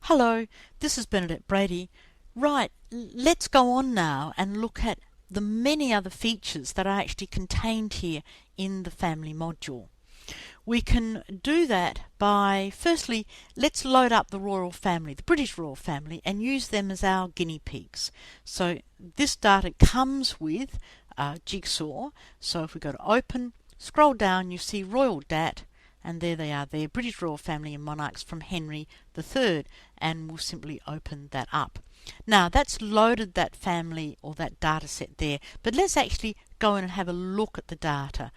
Hello, this is Bernadette Brady. Right, let's go on now and look at the many other features that are actually contained here in the family module. We can do that by, firstly, let's load up the royal family, the British royal family, and use them as our guinea pigs. So this data comes with Jigsaw. So if we go to Open, scroll down, you see Royal Dat, and there they are there, British royal family and monarchs from Henry III, and we'll simply open that up. Now that's loaded that family or that data set there, but let's actually go in and have a look at the data.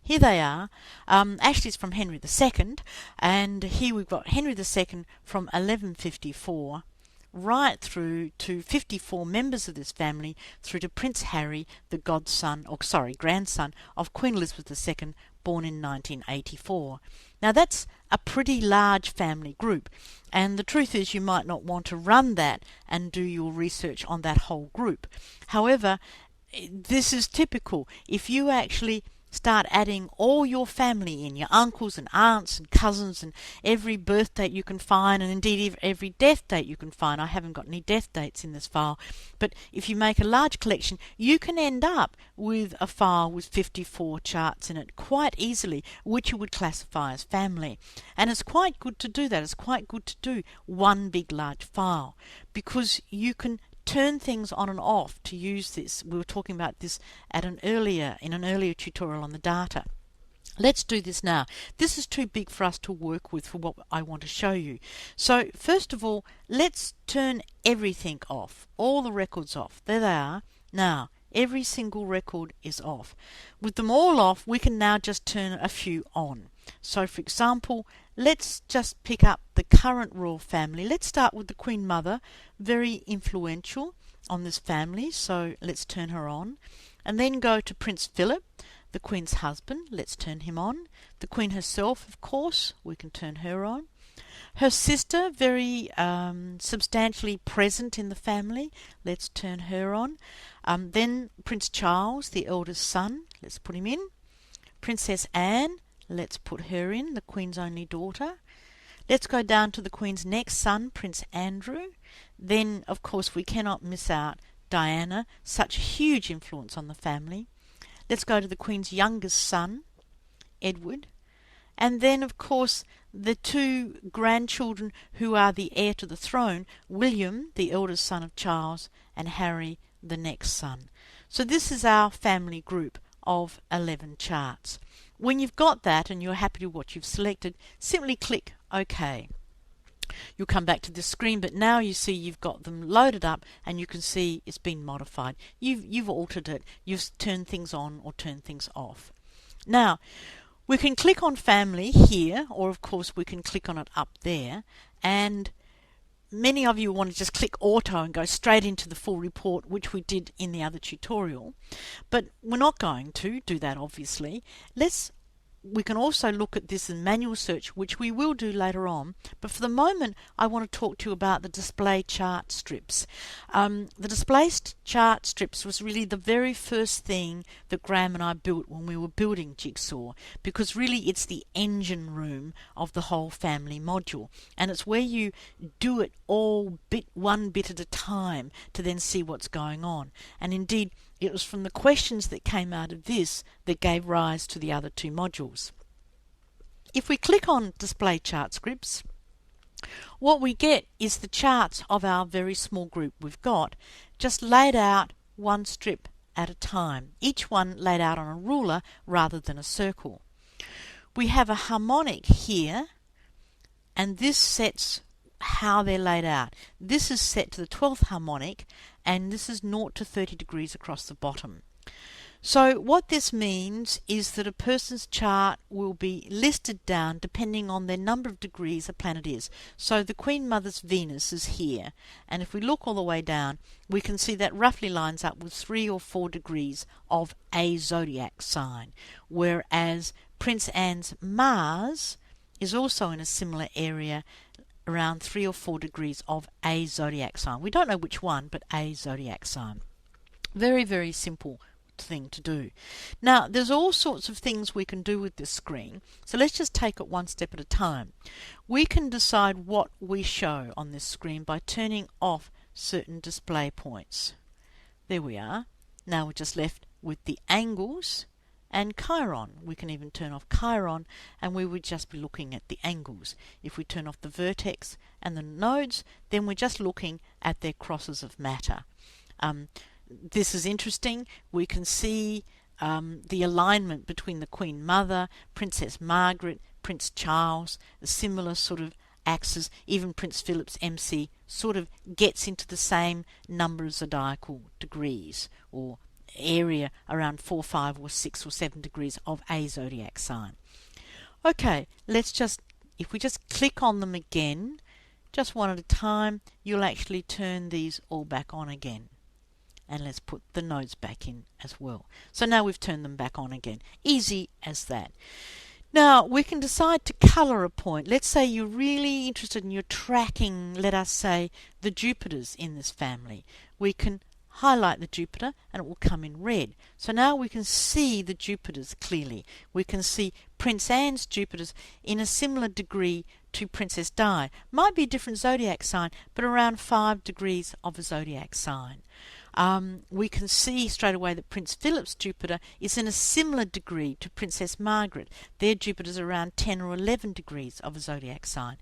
Here they are. Actually, it's from Henry II, and here we've got Henry II from 1154 right through to 54 members of this family, through to Prince Harry, the grandson of Queen Elizabeth II, born in 1984. Now that's a pretty large family group, and the truth is you might not want to run that and do your research on that whole group. However, this is typical. If you actually start adding all your family in, your uncles and aunts and cousins and every birth date you can find, and indeed every death date you can find. I haven't got any death dates in this file, but if you make a large collection, you can end up with a file with 54 charts in it quite easily, which you would classify as family. And it's quite good to do that. It's quite good to do one big large file, because you can turn things on and off to use this. We were talking about this in an earlier tutorial on the data. Let's do this now. This is too big for us to work with for what I want to show you. So first of all, let's turn everything off, all the records off. There they are. Now every single record is off. With them all off, we can now just turn a few on. So for example, let's just pick up the current royal family. Let's start with the Queen Mother, very influential on this family, so let's turn her on. And then go to Prince Philip, the Queen's husband. Let's turn him on. The Queen herself, of course, we can turn her on. Her sister, very substantially present in the family. Let's turn her on. Then Prince Charles, the eldest son. Let's put him in. Princess Anne. Let's put her in, the Queen's only daughter. Let's go down to the Queen's next son, Prince Andrew. Then, of course, we cannot miss out Diana, such a huge influence on the family. Let's go to the Queen's youngest son, Edward. And then, of course, the two grandchildren who are the heir to the throne, William, the eldest son of Charles, and Harry, the next son. So this is our family group of 11 charts. When you've got that and you're happy with what you've selected, simply click OK. You'll come back to this screen, but now you see you've got them loaded up and you can see it's been modified. You've altered it. You've turned things on or turned things off. Now, we can click on family here, or of course we can click on it up there, and many of you want to just click auto and go straight into the full report, which we did in the other tutorial, but we're not going to do that, obviously. We can also look at this in manual search, which we will do later on, but for the moment I want to talk to you about the display chart strips. The display chart strips was really the very first thing that Graham and I built when we were building Jigsaw, because really it's the engine room of the whole family module, and it's where you do it all one bit at a time to then see what's going on. And indeed, it was from the questions that came out of this that gave rise to the other two modules. If we click on Display Chart Scripts, what we get is the charts of our very small group we've got, just laid out one strip at a time, each one laid out on a ruler rather than a circle. We have a harmonic here, and this sets how they're laid out. This is set to the 12th harmonic, and this is 0 to 30 degrees across the bottom. So what this means is that a person's chart will be listed down depending on their number of degrees a planet is. So the Queen Mother's Venus is here, and if we look all the way down, we can see that roughly lines up with 3 or 4 degrees of a zodiac sign, whereas Prince Anne's Mars is also in a similar area, around 3 or 4 degrees of a zodiac sign. We don't know which one, but a zodiac sign. Very, very simple thing to do. Now, there's all sorts of things we can do with this screen, so let's just take it one step at a time. We can decide what we show on this screen by turning off certain display points. There we are. Now we're just left with the angles and Chiron. We can even turn off Chiron and we would just be looking at the angles. If we turn off the vertex and the nodes, then we're just looking at their crosses of matter. This is interesting. We can see the alignment between the Queen Mother, Princess Margaret, Prince Charles, a similar sort of axis. Even Prince Philip's MC sort of gets into the same number of zodiacal degrees or area, around 4, 5 or 6 or 7 degrees of a zodiac sign. Okay, if we just click on them again, just one at a time, you'll actually turn these all back on again. And let's put the nodes back in as well. So now we've turned them back on again. Easy as that. Now we can decide to colour a point. Let's say you're really interested and you're tracking, let us say, the Jupiters in this family. We can highlight the Jupiter and it will come in red. So now we can see the Jupiters clearly. We can see Prince Anne's Jupiters in a similar degree to Princess Di. Might be a different zodiac sign, but around 5 degrees of a zodiac sign. We can see straight away that Prince Philip's Jupiter is in a similar degree to Princess Margaret. Their Jupiter's around 10 or 11 degrees of a zodiac sign.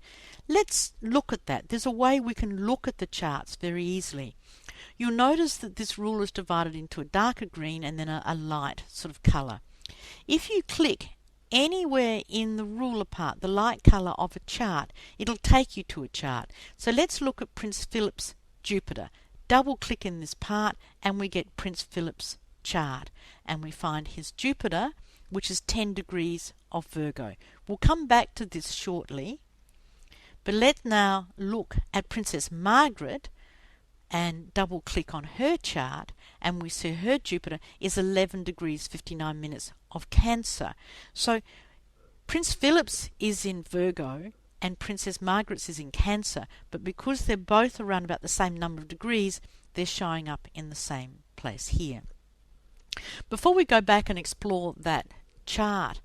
Let's look at that. There's a way we can look at the charts very easily. You'll notice that this rule is divided into a darker green and then a light sort of colour. If you click anywhere in the ruler part, the light colour of a chart, it'll take you to a chart. So let's look at Prince Philip's Jupiter. Double click in this part and we get Prince Philip's chart and we find his Jupiter, which is 10 degrees of Virgo. We'll come back to this shortly, but let's now look at Princess Margaret and double click on her chart and we see her Jupiter is 11 degrees 59 minutes of Cancer. So Prince Philip's is in Virgo and Princess Margaret's is in Cancer, but because they're both around about the same number of degrees, they're showing up in the same place here. Before we go back and explore that chart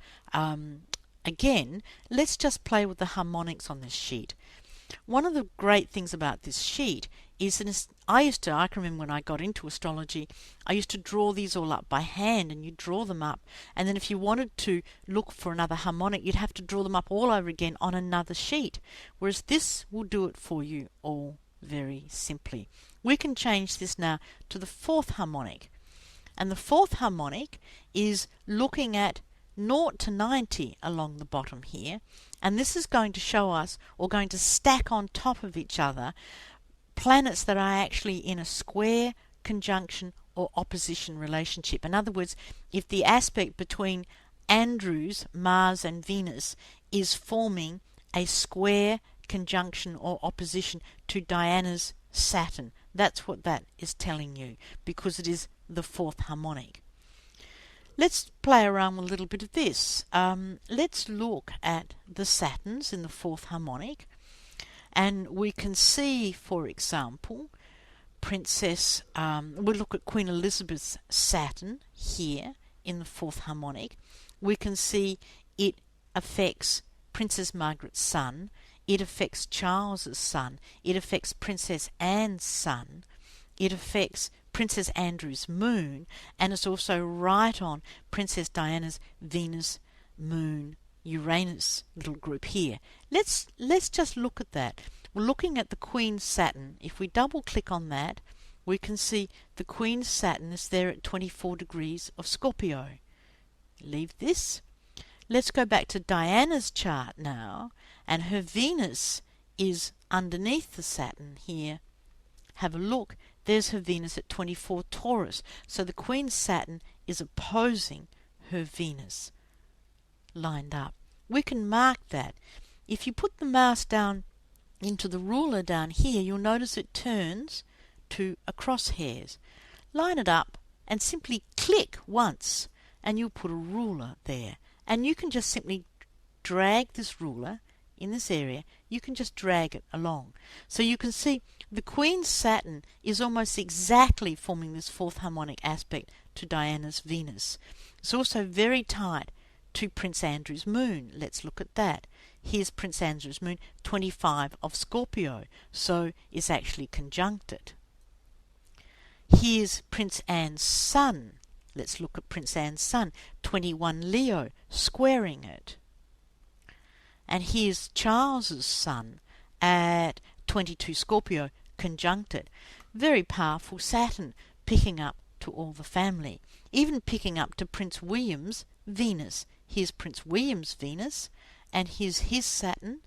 again, let's just play with the harmonics on this sheet. One of the great things about this sheet is that I can remember when I got into astrology, I used to draw these all up by hand, and you draw them up, and then if you wanted to look for another harmonic, you'd have to draw them up all over again on another sheet, whereas this will do it for you all very simply. We can change this now to the 4th harmonic, and the 4th harmonic is looking at 0 to 90 along the bottom here, and this is going to show us, or going to stack on top of each other, planets that are actually in a square, conjunction or opposition relationship. In other words, if the aspect between Andrew's, Mars and Venus is forming a square, conjunction or opposition to Diana's Saturn, that's what that is telling you, because it is the 4th harmonic. Let's play around with a little bit of this. Let's look at the Saturns in the 4th harmonic, and we can see, for example, we'll look at Queen Elizabeth's Saturn here in the 4th harmonic. We can see it affects Princess Margaret's Sun, it affects Charles's Sun, it affects Princess Anne's Sun, it affects Princess Andrew's Moon, and it's also right on Princess Diana's Venus, Moon, Uranus little group here. Let's just look at that. We're looking at the Queen's Saturn. If we double click on that, we can see the Queen's Saturn is there at 24 degrees of Scorpio. Leave this. Let's go back to Diana's chart now, and her Venus is underneath the Saturn here. Have a look. There's her Venus at 24 Taurus. So the Queen's Saturn is opposing her Venus, lined up. We can mark that. If you put the mouse down into the ruler down here, you'll notice it turns to a crosshairs. Line it up and simply click once and you'll put a ruler there. And you can just simply drag this ruler in this area. You can just drag it along. So you can see the Queen's Saturn is almost exactly forming this 4th harmonic aspect to Diana's Venus. It's also very tight to Prince Andrew's moon. Let's look at that. Here's Prince Andrew's moon, 25 of Scorpio, so it's actually conjunct it. Here's Prince Anne's sun. Let's look at Prince Anne's sun, 21 Leo, squaring it. And here's Charles's sun at 22 Scorpio, conjunct it. Very powerful Saturn, picking up to all the family, even picking up to Prince William's Venus. Here's Prince William's Venus, and here's his Saturn,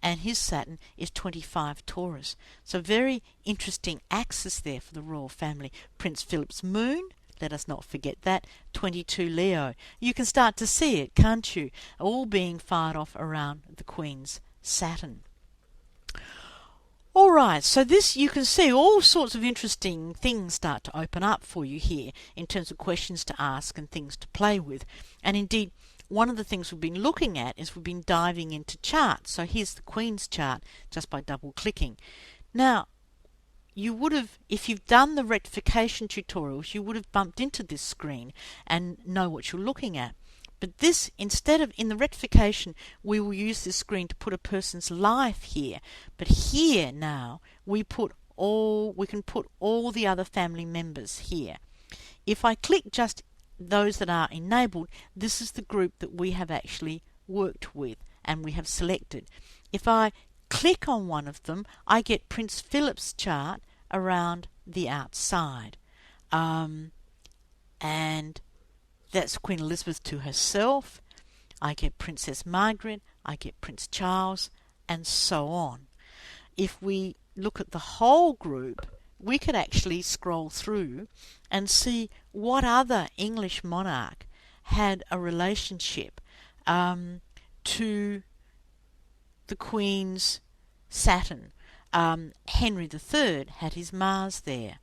and his Saturn is 25 Taurus. So very interesting axis there for the royal family. Prince Philip's moon, let us not forget that, 22 Leo. You can start to see it, can't you? All being fired off around the Queen's Saturn. All right, so this, you can see all sorts of interesting things start to open up for you here in terms of questions to ask and things to play with. And indeed, one of the things we've been looking at is we've been diving into charts. So here's the Queen's chart just by double clicking. Now, you would have, if you've done the rectification tutorials, you would have bumped into this screen and know what you're looking at. But this, instead of in the rectification, we will use this screen to put a person's life here. But here now, we can put all the other family members here. If I click just those that are enabled, this is the group that we have actually worked with and we have selected. If I click on one of them, I get Prince Philip's chart around the outside. And that's Queen Elizabeth to herself. I get Princess Margaret, I get Prince Charles, and so on. If we look at the whole group, we could actually scroll through and see what other English monarch had a relationship to the Queen's Saturn. Henry III had his Mars there.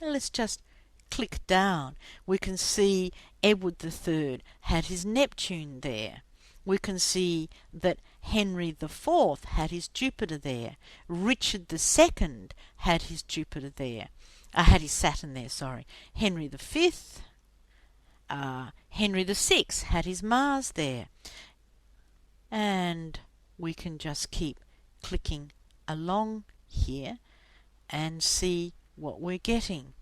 Let's just click down. We can see Edward III had his Neptune there. We can see that Henry IV had his Jupiter there. Richard II had his Jupiter there. Had his Saturn there, sorry. Henry V, Henry VI had his Mars there. And we can just keep clicking along here and see what we're getting.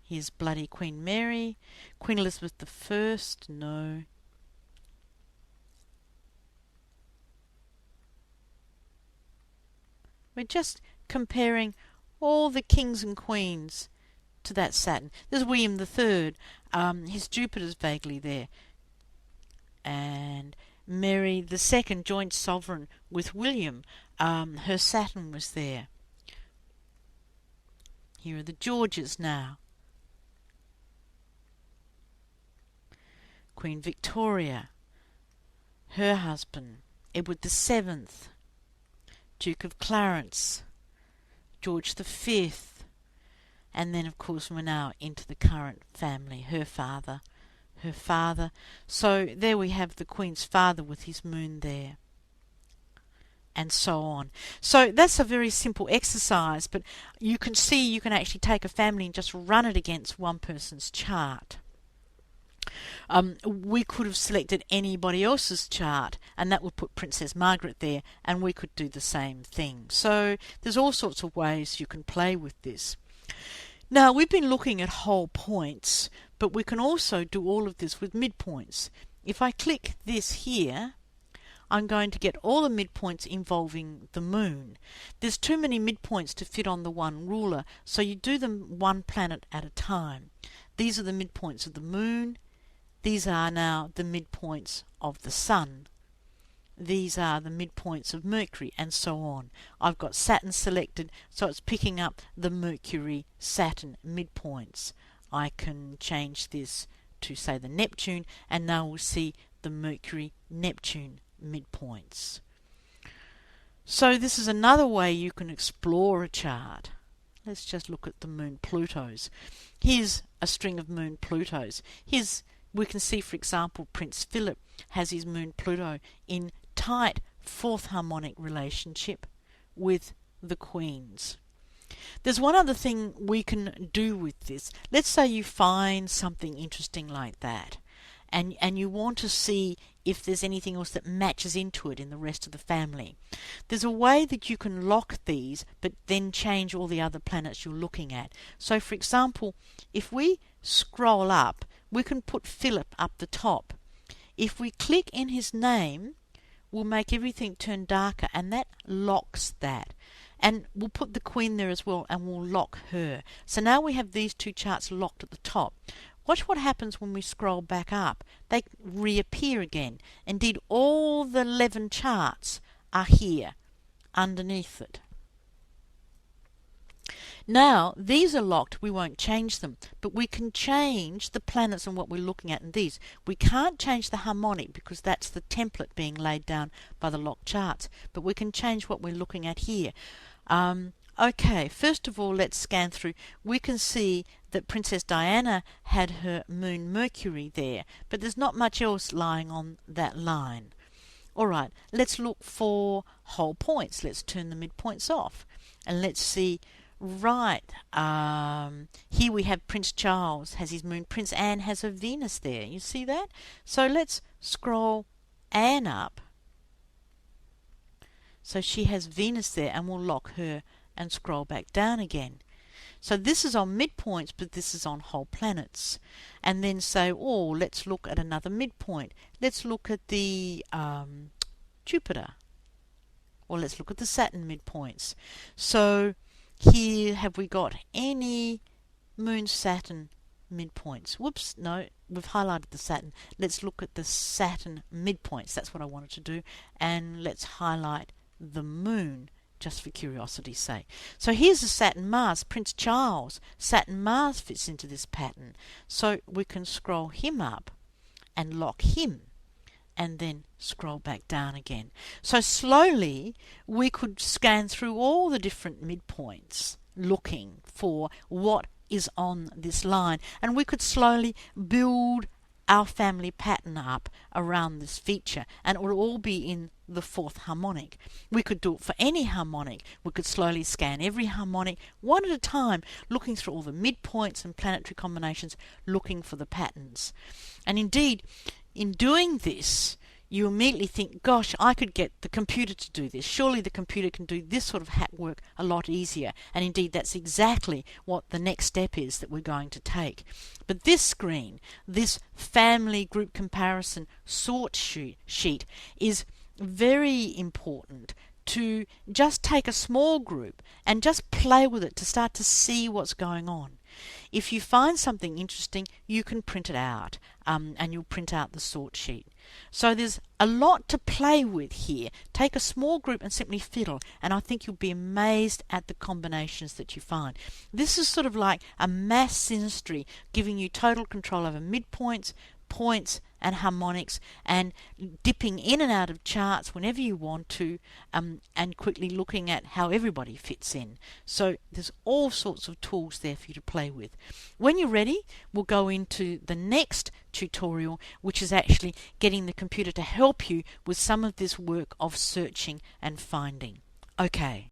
Here's bloody Queen Mary. Queen Elizabeth I, no. We're just comparing all the kings and queens to that Saturn. There's William III. His Jupiter's vaguely there. And Mary II, joint sovereign with William. Her Saturn was there. Here are the Georges now. Queen Victoria, her husband, Edward VII, Duke of Clarence, George V, and then of course we're now into the current family, her father. So there we have the Queen's father with his moon there, and so on. So that's a very simple exercise, but you can see you can actually take a family and just run it against one person's chart. We could have selected anybody else's chart and that would put Princess Margaret there, and we could do the same thing. So there's all sorts of ways you can play with this. Now we've been looking at whole points, but we can also do all of this with midpoints. If I click this here, I'm going to get all the midpoints involving the moon. There's too many midpoints to fit on the one ruler, so you do them one planet at a time. These are the midpoints of the moon. These are now the midpoints of the sun. These are the midpoints of Mercury, and so on. I've got Saturn selected, so it's picking up the Mercury-Saturn midpoints. I can change this to, say, the Neptune, and now we'll see the Mercury-Neptune midpoints. So this is another way you can explore a chart. Let's just look at the moon Plutos. Here's a string of moon Plutos. We can see, for example, Prince Philip has his moon Pluto in tight fourth harmonic relationship with the Queen's. There's one other thing we can do with this. Let's say you find something interesting like that, and you want to see if there's anything else that matches into it in the rest of the family. There's a way that you can lock these, but then change all the other planets you're looking at. So, for example, if we scroll up, we can put Philip up the top. If we click in his name, we'll make everything turn darker, and that locks that. And we'll put the Queen there as well, and we'll lock her. So now we have these two charts locked at the top. Watch what happens when we scroll back up. They reappear again. Indeed, all the 11 charts are here underneath it. Now, these are locked. We won't change them, but we can change the planets and what we're looking at in these. We can't change the harmonic because that's the template being laid down by the locked charts, but we can change what we're looking at here. Okay, first of all, let's scan through. We can see that Princess Diana had her moon Mercury there, but there's not much else lying on that line. All right, let's look for whole points. Let's turn the midpoints off, and let's see. Right, here we have Prince Charles has his moon. Prince Anne has her Venus there. You see that? So let's scroll Anne up. So she has Venus there, and we'll lock her and scroll back down again. So this is on midpoints, but this is on whole planets. And then say, oh, let's look at another midpoint. Let's look at the Jupiter. Or let's look at the Saturn midpoints. So here, have we got any Moon Saturn midpoints? Whoops, no, we've highlighted the Saturn. Let's look at the Saturn midpoints. That's what I wanted to do. And let's highlight the Moon, just for curiosity's sake. So here's the Saturn Mars. Prince Charles, Saturn Mars fits into this pattern. So we can scroll him up and lock him, and then scroll back down again. So slowly we could scan through all the different midpoints looking for what is on this line, and we could slowly build our family pattern up around this feature, and it will all be in the fourth harmonic. We could do it for any harmonic. We could slowly scan every harmonic one at a time, looking through all the midpoints and planetary combinations, looking for the patterns. And indeed, in doing this, you immediately think, gosh, I could get the computer to do this. Surely the computer can do this sort of hack work a lot easier. And indeed, that's exactly what the next step is that we're going to take. But this screen, this family group comparison sort sheet, is very important to just take a small group and just play with it to start to see what's going on. If you find something interesting, you can print it out, and you'll print out the sort sheet. So there's a lot to play with here. Take a small group and simply fiddle, and I think you'll be amazed at the combinations that you find. This is sort of like a mass synastry, giving you total control over midpoints, points, and harmonics, and dipping in and out of charts whenever you want to, and quickly looking at how everybody fits in. So there's all sorts of tools there for you to play with. When you're ready, we'll go into the next tutorial, which is actually getting the computer to help you with some of this work of searching and finding. Okay.